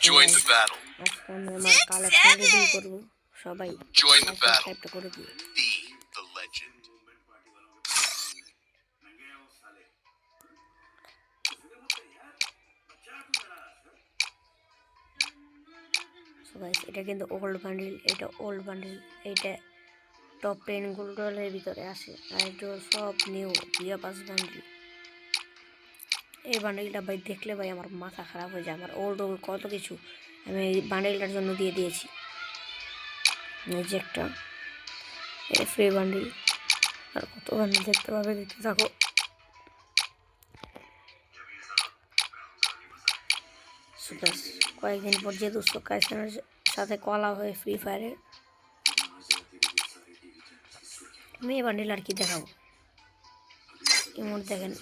Join the battle. আজকে আমরা আমার কালেকশন রিভিউ করব সবাই Join the battle. সাবস্ক্রাইব করে দিও Be the legend. So guys এটা কিন্তু ওল্ড বান্ডিল, এটা ওল্ড বান্ডিল, এটা টপ 10 গোল্ড রয়্যালের ভিতরে আসে আর এটা সব নিউ ভিয়া পাস বান্ডিল। এই বান্ডিলটা ভাই দেখলে ভাই আমার মাথা খারাপ হয়ে যায়। আমার ওল্ড কত কিছু আমি এই বান্ডিলটার জন্য দিয়ে দিয়েছি। এই যে একটা ফ্রি বান্ডিল, আর কত বান্ডিল দেখতে পাবে, দেখতে থাকো। কয়েকদিন পর যে দুশো কাইসেনের সাথে কলা হয়ে ফ্রি ফায়ারে মেয়ে বান্ডিল আর কি দেখাবো। ইমোট দেখেন,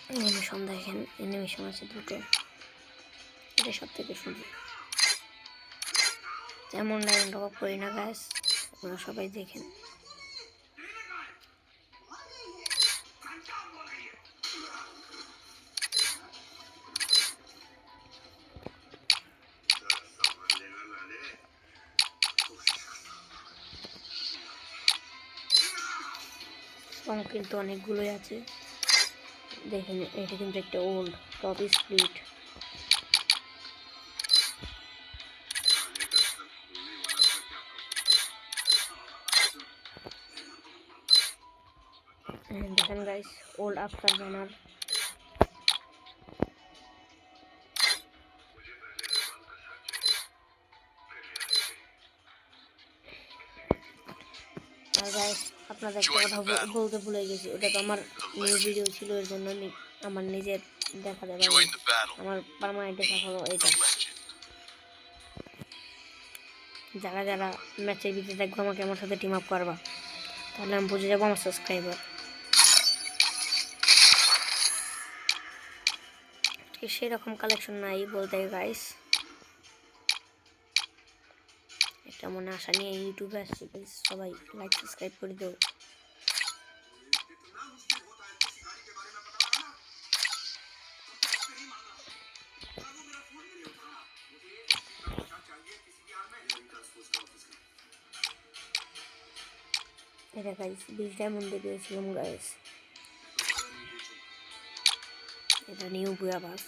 অ্যানিমেশন দেখেন, অ্যানিমেশন আছে দুটো, এটা সব থেকে সুন্দর। যেমন ডায়মন্ড টপ করি না গাইস, আপনারা সবাই দেখেন। সং কিন্তু অনেকগুলোই আছে দেখেন। এটা কিন্তু একটা ওল্ড টপ স্প্লিট, দেখেন গাইস ওল্ড আফটার ব্যানার। আর গাইস আপনাদের একটা কথা বলতে ভুলে গেছি, ওটা তো আমার নিউ ভিডিও ছিল, এর জন্য আমি আমার নিজের দেখা যাবে আমার পার্মানেন্ট দেখা হলো এটা। যারা যারা ম্যাচের ভিতরে দেখবো আমাকে আমার সাথে টিম আপ করবা, তাহলে আমি বুঝে যাবো আমার সাবস্ক্রাইবার। সেরকম কালেকশন নাই বলতে গাইস, একটা মনে আশা নিয়ে ইউটিউবে আসছি। সবাই লাইক সাবস্ক্রাইব করে দেবো। এটা গাইস 20 ডায়মন্ডে পেয়েছিলাম গাইস, এটা নিউ বুয়া বাস।